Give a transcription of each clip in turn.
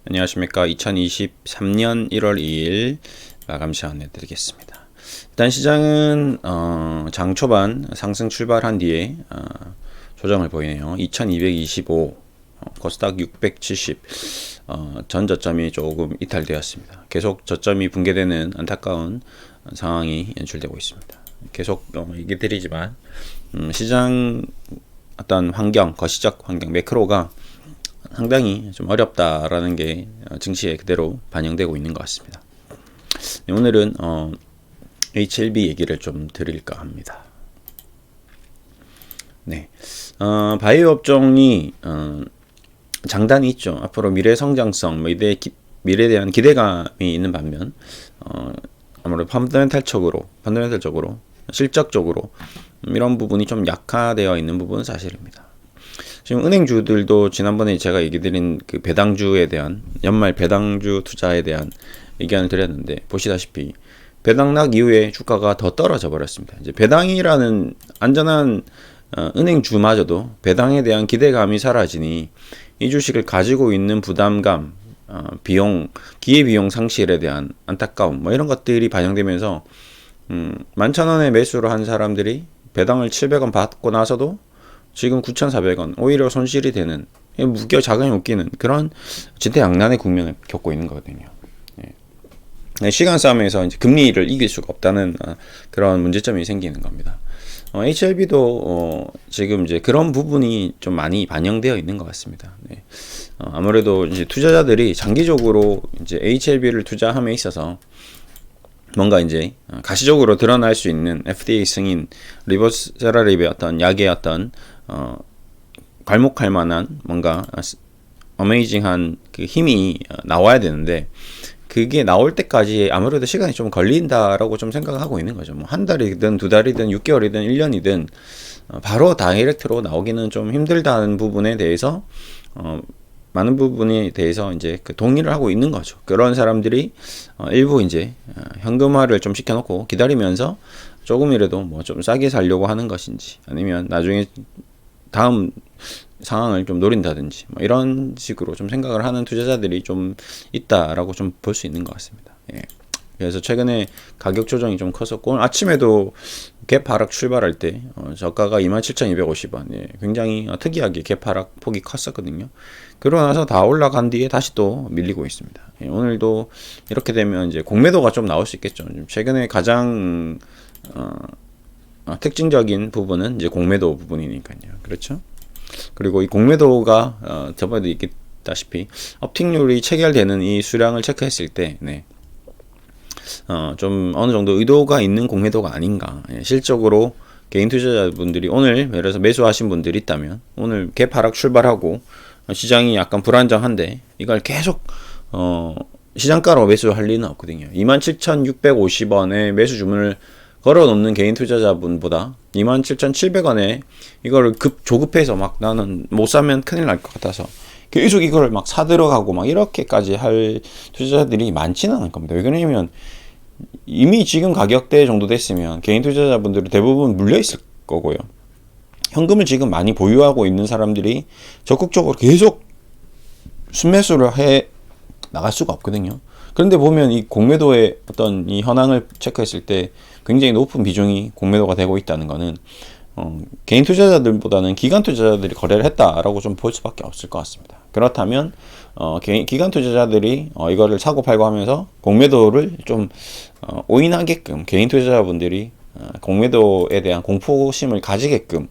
안녕하십니까. 2023년 1월 2일 마감 시간 내드리겠습니다. 일단 시장은 장 초반 상승 출발한 뒤에 조정을 보이네요. 2225 코스닥 670 전 저점이 조금 이탈되었습니다. 계속 저점이 붕괴되는 안타까운 상황이 연출되고 있습니다. 계속 얘기 드리지만 시장 어떤 환경, 거시적 환경, 매크로가 상당히 좀 어렵다라는 게 증시에 그대로 반영되고 있는 것 같습니다. 네, 오늘은 HLB 얘기를 좀 드릴까 합니다. 네, 바이오 업종이 장단이 있죠. 앞으로 미래 성장성, 미래에 대한 기대감이 있는 반면 아무래도 펀더멘탈적으로 실적적으로 이런 부분이 좀 약화되어 있는 부분은 사실입니다. 지금 은행주들도 지난번에 제가 얘기 드린 그 배당주에 대한 연말 배당주 투자에 대한 의견을 드렸는데 보시다시피 배당락 이후에 주가가 더 떨어져 버렸습니다. 이제 배당이라는 안전한 은행주마저도 배당에 대한 기대감이 사라지니 이 주식을 가지고 있는 부담감, 비용, 기회비용 상실에 대한 안타까움 뭐 이런 것들이 반영되면서 11,000원에 매수를 한 사람들이 배당을 700원 받고 나서도 지금 9,400원 오히려 손실이 되는 무겨 자금이 웃기는 그런 진퇴양난의 국면을 겪고 있는 거거든요. 예. 시간 싸움에서 이제 금리를 이길 수가 없다는 그런 문제점이 생기는 겁니다. HLB도 지금 이제 그런 부분이 좀 많이 반영되어 있는 것 같습니다. 네. 아무래도 이제 투자자들이 장기적으로 이제 HLB를 투자함에 있어서 뭔가 이제 가시적으로 드러날 수 있는 FDA 승인, 리버세라립의 어떤 약의 어떤 괄목할 만한 뭔가 어메이징한 그 힘이 나와야 되는데 그게 나올 때까지 아무래도 시간이 좀 걸린다라고 좀 생각하고 있는 거죠. 뭐 한 달이든 두 달이든 6개월이든 1년이든 바로 다이렉트로 나오기는 좀 힘들다는 부분에 대해서 많은 부분에 대해서 이제 그 동의를 하고 있는 거죠. 그런 사람들이 일부 이제 현금화를 좀 시켜놓고 기다리면서 조금이라도 뭐 좀 싸게 살려고 하는 것인지 아니면 나중에 다음 상황을 좀 노린다든지 뭐 이런 식으로 좀 생각을 하는 투자자들이 좀 있다라고 좀 볼 수 있는 것 같습니다. 예. 그래서 최근에 가격 조정이 좀 컸었고 오늘 아침에도 갭 하락 출발할 때 저가가 27,250원 예, 굉장히 특이하게 갭 하락 폭이 컸었거든요. 그러고 나서 다 올라간 뒤에 다시 또 밀리고 있습니다. 예, 오늘도 이렇게 되면 이제 공매도가 좀 나올 수 있겠죠. 최근에 가장 특징적인 부분은 이제 공매도 부분이니까요. 그렇죠? 그리고 이 공매도가 저번에도 얘기했다시피 업틱률이 체결되는 이 수량을 체크했을 때 네. 좀 어느 정도 의도가 있는 공매도가 아닌가. 예, 실적으로 개인 투자자분들이 오늘 예를 들어서 매수하신 분들이 있다면 오늘 갭 하락 출발하고 시장이 약간 불안정한데 이걸 계속 시장가로 매수할 리는 없거든요. 27,650원에 매수 주문을 걸어 놓는 개인 투자자분보다 27,700원에 이거를 조급해서 막 나는 못 사면 큰일 날 것 같아서 계속 이거를 막 사들어가고 막 이렇게까지 할 투자자들이 많지는 않을 겁니다. 왜 그러냐면 이미 지금 가격대 정도 됐으면 개인 투자자분들이 대부분 물려 있을 거고요. 현금을 지금 많이 보유하고 있는 사람들이 적극적으로 계속 순매수를 해 나갈 수가 없거든요. 그런데 보면 이 공매도의 어떤 이 현황을 체크했을 때 굉장히 높은 비중이 공매도가 되고 있다는 거는 개인 투자자들보다는 기관 투자자들이 거래를 했다라고 좀 볼 수밖에 없을 것 같습니다. 그렇다면 기관 투자자들이 이거를 사고 팔고 하면서 공매도를 좀 오인하게끔 개인 투자자분들이 공매도에 대한 공포심을 가지게끔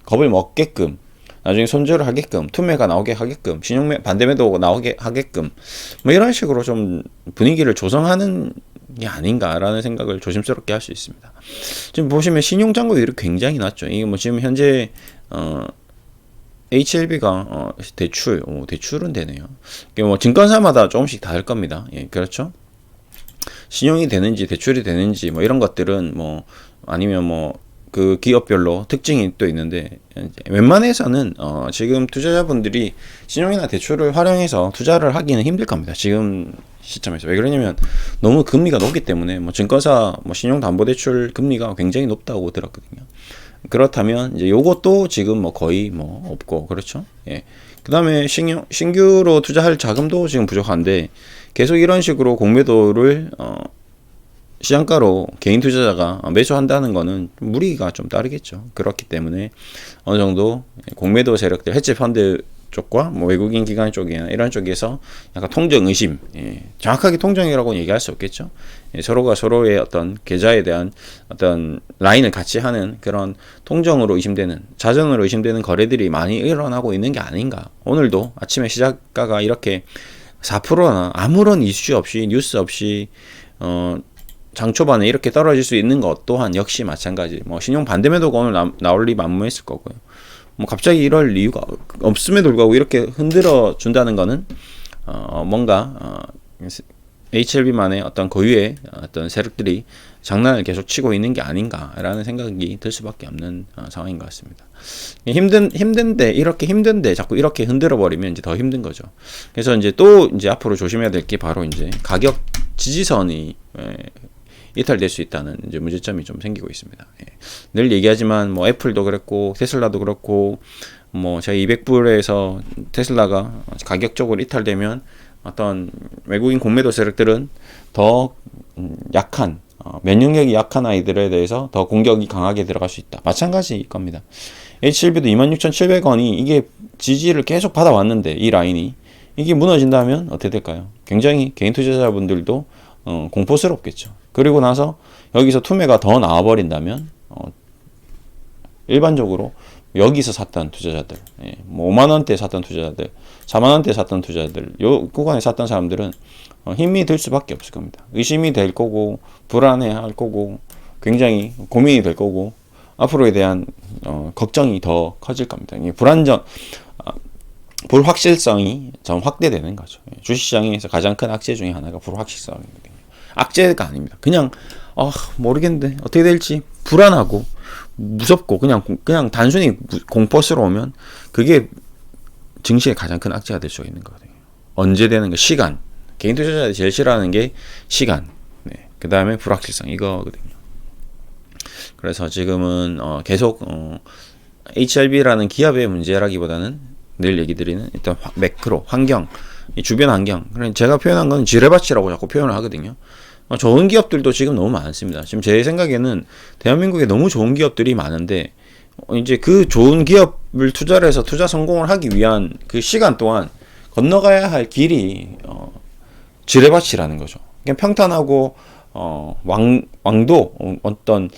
겁을 먹게끔 나중에 손절을 하게끔 투매가 나오게 하게끔 반대매도 나오게 하게끔 뭐 이런 식으로 좀 분위기를 조성하는 게 아닌가라는 생각을 조심스럽게 할 수 있습니다. 지금 보시면 신용 잔고율이 굉장히 낮죠. 이게 뭐 지금 현재 HLB가 대출은 되네요. 이게 뭐 증권사마다 조금씩 다를 겁니다. 예, 그렇죠. 신용이 되는지 대출이 되는지 뭐 이런 것들은 뭐 아니면 뭐 그 기업별로 특징이 또 있는데 웬만해서는 지금 투자자분들이 신용이나 대출을 활용해서 투자를 하기는 힘들 겁니다. 지금 시점에서. 왜 그러냐면 너무 금리가 높기 때문에 뭐 증권사 뭐 신용담보대출 금리가 굉장히 높다고 들었거든요. 그렇다면 이제 요것도 지금 뭐 거의 뭐 없고 그렇죠. 예. 그다음에 신규로 투자할 자금도 지금 부족한데 계속 이런 식으로 공매도를 시장가로 개인 투자자가 매수한다는 거는 무리가 좀 따르겠죠. 그렇기 때문에 어느 정도 공매도 세력들, 헤지 펀드 쪽과 뭐 외국인 기관 쪽이나 이런 쪽에서 약간 통정 의심, 정확하게 통정이라고 얘기할 수 없겠죠. 서로가 서로의 어떤 계좌에 대한 어떤 라인을 같이 하는 그런 통정으로 의심되는, 자정으로 의심되는 거래들이 많이 일어나고 있는 게 아닌가. 오늘도 아침에 시작가가 이렇게 4%나 아무런 이슈 없이, 뉴스 없이 장 초반에 이렇게 떨어질 수 있는 것 또한 역시 마찬가지. 뭐 신용 반대매도가 오늘 나올 리 만무했을 거고요. 뭐 갑자기 이럴 이유가 없음에도 불구하고 이렇게 흔들어 준다는 거는 뭔가 HLB만의 어떤 고유의 어떤 세력들이 장난을 계속 치고 있는 게 아닌가라는 생각이 들 수밖에 없는 상황인 것 같습니다. 힘든데 이렇게 힘든데 자꾸 이렇게 흔들어 버리면 이제 더 힘든 거죠. 그래서 이제 또 이제 앞으로 조심해야 될 게 바로 이제 가격 지지선이 이탈될 수 있다는 이제 문제점이 좀 생기고 있습니다. 늘 얘기하지만 뭐 애플도 그랬고 테슬라도 그렇고 뭐 제가 200불에서 테슬라가 가격적으로 이탈되면 어떤 외국인 공매도 세력들은 더 약한 면역력이 약한 아이들에 대해서 더 공격이 강하게 들어갈 수 있다. 마찬가지일 겁니다. HLB도 26,700원이 이게 지지를 계속 받아왔는데 이 라인이 이게 무너진다면 어떻게 될까요? 굉장히 개인 투자자분들도 공포스럽겠죠. 그리고 나서 여기서 투매가 더 나와버린다면 일반적으로 여기서 샀던 투자자들, 뭐 5만원대 샀던 투자자들, 4만원대 샀던 투자자들, 요 구간에 샀던 사람들은 힘이 들 수밖에 없을 겁니다. 의심이 될 거고 불안해할 거고 굉장히 고민이 될 거고 앞으로에 대한 걱정이 더 커질 겁니다. 불확실성이 좀 확대되는 거죠. 주식시장에서 가장 큰 악재 중에 하나가 불확실성이거든요. 악재가 아닙니다. 그냥 모르겠는데 어떻게 될지 불안하고 무섭고 그냥 단순히 공포스러우면 그게 증시의 가장 큰 악재가 될 수가 있는 거거든요. 언제 되는 거? 시간. 개인 투자자들이 제일 싫어하는 게 시간. 그 다음에 불확실성 이거거든요. 그래서 지금은 계속 HRB라는 기업의 문제라기보다는 늘 얘기 드리는 일단 매크로 환경, 이 주변 환경. 제가 표현한 건 지뢰밭이라고 자꾸 표현을 하거든요. 좋은 기업들도 지금 너무 많습니다. 지금 제 생각에는 대한민국에 너무 좋은 기업들이 많은데 이제 그 좋은 기업을 투자를 해서 투자 성공을 하기 위한 그 시간 동안 건너가야 할 길이 지뢰밭이라는 거죠. 그냥 평탄하고 왕도 어떤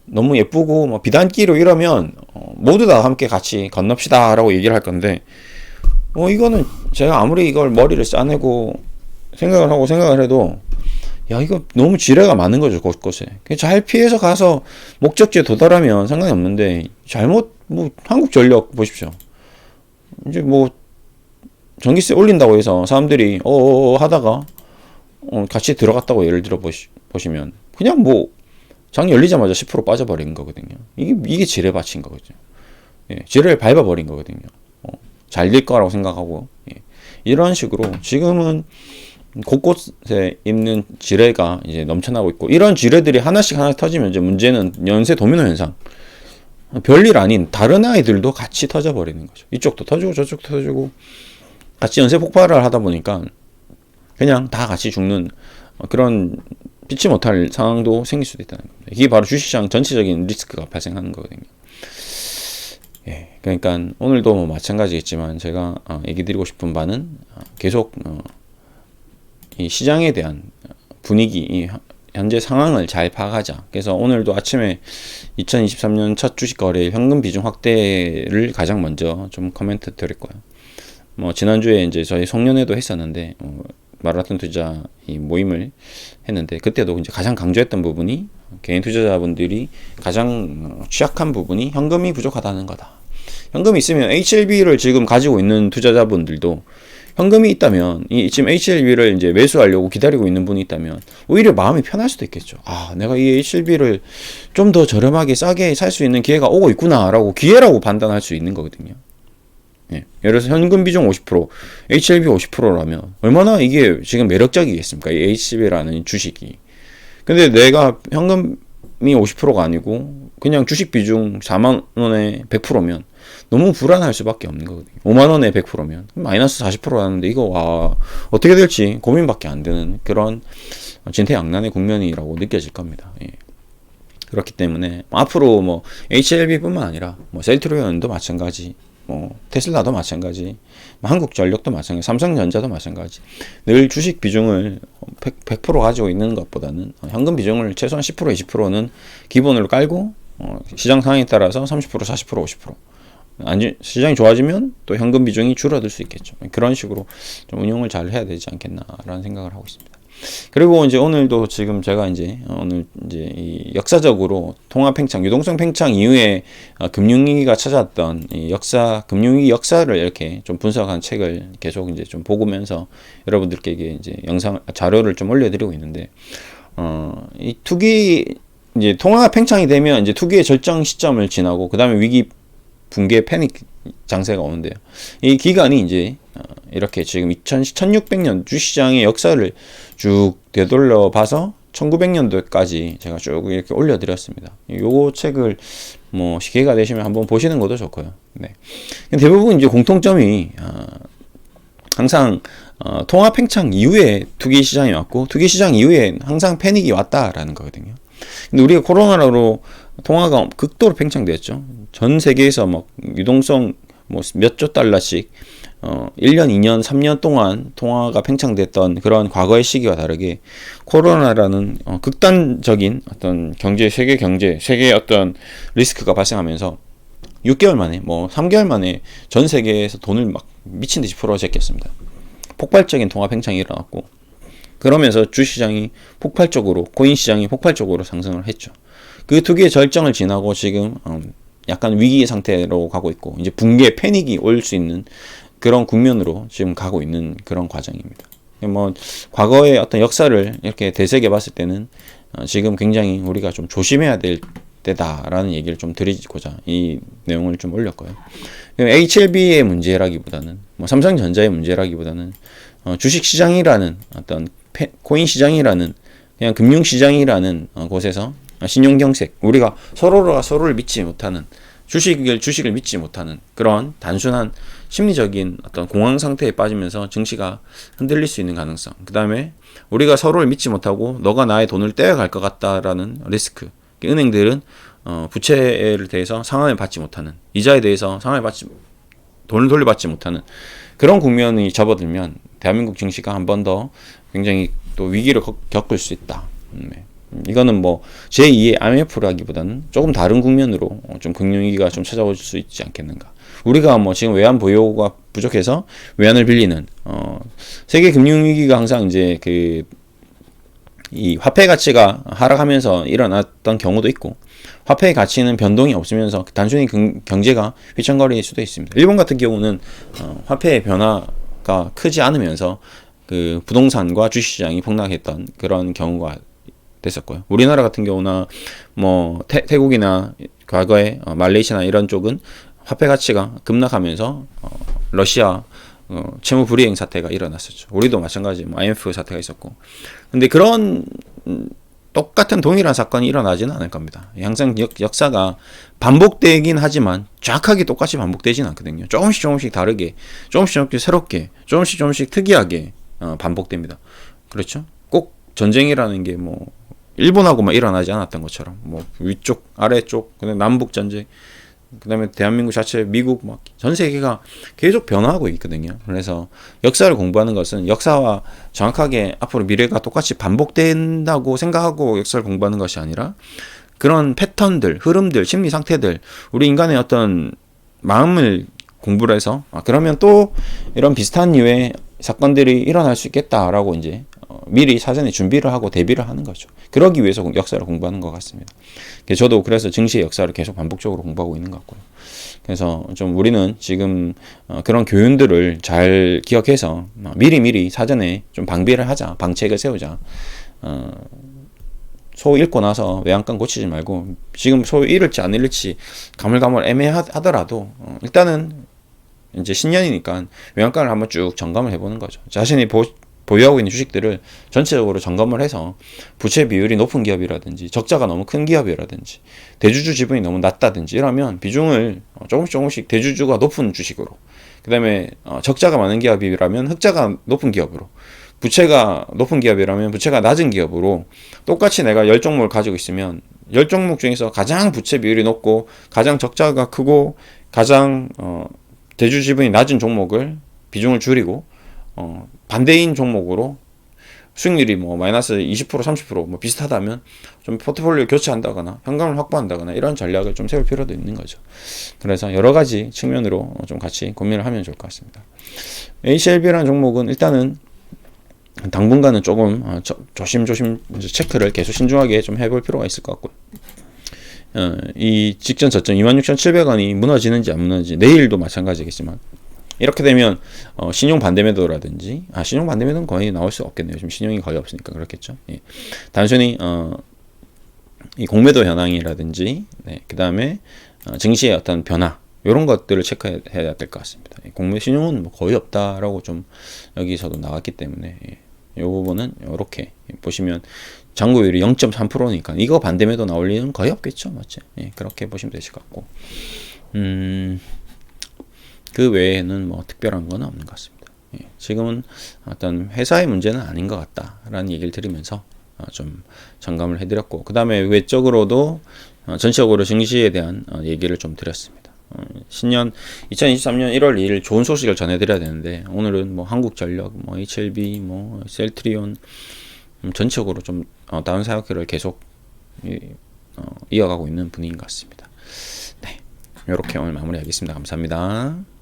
너무 예쁘고 뭐 비단기로 이러면 모두 다 함께 같이 건넙시다라고 얘기를 할 건데 이거는 제가 아무리 이걸 머리를 싸내고 생각을 해도 야 이거 너무 지뢰가 많은 거죠 곳곳에. 잘 피해서 가서 목적지에 도달하면 상관이 없는데 잘못 한국전력 보십시오. 이제 뭐 전기세 올린다고 해서 사람들이 하다가 같이 들어갔다고 예를 들어 보시면 그냥 뭐 장 열리자마자 10% 빠져버린 거거든요. 이게 지뢰밭인 거거든요. 지뢰를 밟아버린 거거든요. 잘 될 거라고 생각하고 이런 식으로 지금은 곳곳에 있는 지뢰가 이제 넘쳐나고 있고 이런 지뢰들이 하나씩 터지면 이제 문제는 연쇄 도미노 현상. 별일 아닌 다른 아이들도 같이 터져버리는 거죠. 이쪽도 터지고 저쪽도 터지고 같이 연쇄 폭발을 하다 보니까 그냥 다 같이 죽는 그런 피치 못할 상황도 생길 수도 있다는 겁니다. 이게 바로 주식시장 전체적인 리스크가 발생하는 거거든요. 그러니까 오늘도 뭐 마찬가지겠지만 제가 얘기 드리고 싶은 바는 계속 이 시장에 대한 분위기, 이 현재 상황을 잘 파악하자. 그래서 오늘도 아침에 2023년 첫 주식 거래 현금 비중 확대를 가장 먼저 좀 코멘트 드렸고요. 뭐 지난주에 이제 저희 송년회도 했었는데 마라톤 투자 이 모임을 했는데 그때도 이제 가장 강조했던 부분이 개인 투자자분들이 가장 취약한 부분이 현금이 부족하다는 거다. 현금이 있으면 HLB를 지금 가지고 있는 투자자분들도 현금이 있다면 지금 HLB를 이제 매수하려고 기다리고 있는 분이 있다면 오히려 마음이 편할 수도 있겠죠. 내가 이 HLB를 좀 더 저렴하게 싸게 살 수 있는 기회가 오고 있구나라고 기회라고 판단할 수 있는 거거든요. 예를 들어서 현금 비중 50%, HLB 50%라면 얼마나 이게 지금 매력적이겠습니까? 이 HLB라는 주식이. 근데 내가 현금이 50%가 아니고 그냥 주식 비중 4만 원에 100%면 너무 불안할 수밖에 없는 거거든요. 5만 원에 100%면 마이너스 40%라는데 이거 와 어떻게 될지 고민밖에 안 되는 그런 진퇴양난의 국면이라고 느껴질 겁니다. 예. 그렇기 때문에 앞으로 뭐 HLB뿐만 아니라 뭐 셀트리온도 마찬가지, 뭐 테슬라도 마찬가지, 뭐 한국전력도 마찬가지, 삼성전자도 마찬가지. 늘 주식 비중을 100% 가지고 있는 것보다는 현금 비중을 최소한 10% 20%는 기본으로 깔고 시장 상황에 따라서 30% 40% 50% 시장이 좋아지면 또 현금 비중이 줄어들 수 있겠죠. 그런 식으로 좀 운용을 잘 해야 되지 않겠나라는 생각을 하고 있습니다. 그리고 이제 오늘도 지금 제가 이제 오늘 이제 이 역사적으로 통합 팽창, 유동성 팽창 이후에 금융위기가 찾아왔던 이 금융위기 역사를 이렇게 좀 분석한 책을 계속 이제 좀 보면서 여러분들께 이제 자료를 좀 올려드리고 있는데, 이 투기 이제 통합 팽창이 되면 이제 투기의 절정 시점을 지나고 그 다음에 위기 붕괴 패닉 장세가 오는데요. 이 기간이 이제 이렇게 지금 1600년 주시장의 역사를 쭉 되돌려 봐서 1900년도까지 제가 쭉 이렇게 올려드렸습니다. 요거 책을 뭐 기회가 되시면 한번 보시는 것도 좋고요. 네. 대부분 이제 공통점이 항상 통합 팽창 이후에 투기 시장이 왔고 투기 시장 이후에 항상 패닉이 왔다라는 거거든요. 근데 우리가 코로나로 통화가 극도로 팽창됐죠. 전 세계에서 막 유동성 뭐 몇 조 달러씩 1년, 2년, 3년 동안 통화가 팽창됐던 그런 과거의 시기와 다르게 코로나라는 극단적인 어떤 세계 경제, 세계의 어떤 리스크가 발생하면서 6개월 만에, 뭐 3개월 만에 전 세계에서 돈을 막 미친 듯이 풀어 제꼈습니다. 폭발적인 통화 팽창이 일어났고, 그러면서 주시장이 폭발적으로, 코인 시장이 폭발적으로 상승을 했죠. 그 투기의 절정을 지나고 지금 약간 위기 상태로 가고 있고, 이제 붕괴, 패닉이 올 수 있는 그런 국면으로 지금 가고 있는 그런 과정입니다. 뭐 과거의 어떤 역사를 이렇게 되새겨 봤을 때는 지금 굉장히 우리가 좀 조심해야 될 때다라는 얘기를 좀 드리고자 이 내용을 좀 올렸고요. HLB의 문제라기보다는 뭐 삼성전자의 문제라기보다는 주식 시장이라는 어떤 코인 시장이라는 그냥 금융 시장이라는 곳에서 신용경색, 우리가 서로가 서로를 믿지 못하는, 주식을 믿지 못하는 그런 단순한 심리적인 어떤 공황 상태에 빠지면서 증시가 흔들릴 수 있는 가능성, 그 다음에 우리가 서로를 믿지 못하고 너가 나의 돈을 떼어갈 것 같다라는 리스크. 은행들은 부채에 대해서 상환을 받지 못하는, 이자에 대해서 돈을 돌려받지 못하는 그런 국면이 접어들면 대한민국 증시가 한 번 더 굉장히 또 위기를 겪을 수 있다. 이거는 뭐 제2의 IMF라기보다는 조금 다른 국면으로 좀 금융위기가 좀 찾아올 수 있지 않겠는가. 우리가 뭐 지금 외환 보유가 부족해서 외환을 빌리는 세계 금융위기가 항상 이제 이 화폐 가치가 하락하면서 일어났던 경우도 있고, 화폐의 가치는 변동이 없으면서 단순히 경제가 휘청거릴 수도 있습니다. 일본 같은 경우는 화폐의 변화가 크지 않으면서 그 부동산과 주식시장이 폭락했던 그런 경우가 됐었고요. 우리나라 같은 경우나 뭐 태국이나 과거에 말레이시아나 이런 쪽은 화폐 가치가 급락하면서 러시아 채무 불이행 사태가 일어났었죠. 우리도 마찬가지 IMF 사태가 있었고. 근데 그런 똑같은 동일한 사건이 일어나지는 않을 겁니다. 항상 역사가 반복되긴 하지만 정확하게 똑같이 반복되지는 않거든요. 조금씩 다르게, 조금씩 새롭게, 조금씩 특이하게 반복됩니다. 그렇죠? 꼭 전쟁이라는 게 뭐 일본하고만 일어나지 않았던 것처럼 뭐 위쪽, 아래쪽, 그다음에 남북 전쟁, 그다음에 대한민국 자체, 미국 막 전 세계가 계속 변화하고 있거든요. 그래서 역사를 공부하는 것은 역사와 정확하게 앞으로 미래가 똑같이 반복된다고 생각하고 역사를 공부하는 것이 아니라 그런 패턴들, 흐름들, 심리 상태들, 우리 인간의 어떤 마음을 공부를 해서 그러면 또 이런 비슷한 류의 사건들이 일어날 수 있겠다라고 이제 미리 사전에 준비를 하고 대비를 하는 거죠. 그러기 위해서 역사를 공부하는 것 같습니다. 저도 그래서 증시의 역사를 계속 반복적으로 공부하고 있는 것 같고요. 그래서 좀 우리는 지금 그런 교훈들을 잘 기억해서 미리 사전에 좀 방비를 하자, 방책을 세우자. 소 잃고 나서 외양간 고치지 말고 지금 소 잃을지 안 잃을지 가물가물 애매하더라도 일단은 이제 신년이니까 외양간을 한번 쭉 점검을 해보는 거죠. 자신이 보유하고 있는 주식들을 전체적으로 점검을 해서 부채 비율이 높은 기업이라든지 적자가 너무 큰 기업이라든지 대주주 지분이 너무 낮다든지 이러면 비중을 조금씩 대주주가 높은 주식으로, 그 다음에 적자가 많은 기업이라면 흑자가 높은 기업으로, 부채가 높은 기업이라면 부채가 낮은 기업으로 똑같이 내가 10종목을 가지고 있으면 10종목 중에서 가장 부채 비율이 높고 가장 적자가 크고 가장 대주 지분이 낮은 종목을 비중을 줄이고 반대인 종목으로 수익률이 뭐 마이너스 20% 30% 비슷하다면 좀 포트폴리오 교체한다거나 현금을 확보한다거나 이런 전략을 좀 세울 필요도 있는 거죠. 그래서 여러 가지 측면으로 좀 같이 고민을 하면 좋을 것 같습니다. HLB라는 종목은 일단은 당분간은 조금 조심조심 체크를 계속 신중하게 좀 해볼 필요가 있을 것 같고, 이 직전 저점 26,700원이 무너지는지 안 무너지는지, 내일도 마찬가지겠지만 이렇게 되면 신용 반대 매도라든지, 신용 반대 매도는 거의 나올 수 없겠네요. 지금 신용이 거의 없으니까 그렇겠죠. 예. 단순히 이 공매도 현황이라든지, 네, 그 다음에 증시의 어떤 변화, 이런 것들을 체크해야 될 것 같습니다. 공매 신용은 뭐 거의 없다라고 좀 여기서도 나왔기 때문에, 이 부분은 이렇게 보시면 잔고율이 0.3%니까 이거 반대 매도 나올 리는 거의 없겠죠, 맞죠? 예, 그렇게 보시면 되실 것 같고, 그 외에는 뭐 특별한 건 없는 것 같습니다. 예, 지금은 어떤 회사의 문제는 아닌 것 같다라는 얘기를 드리면서 좀 점검을 해드렸고, 그 다음에 외적으로도 전체적으로 증시에 대한 얘기를 좀 드렸습니다. 신년 2023년 1월 2일 좋은 소식을 전해드려야 되는데, 오늘은 뭐 한국전력, 뭐 HLB, 뭐 셀트리온 전체적으로 좀 다운 사이클을 계속 이어가고 있는 분위기인 것 같습니다. 네, 이렇게 오늘 마무리하겠습니다. 감사합니다.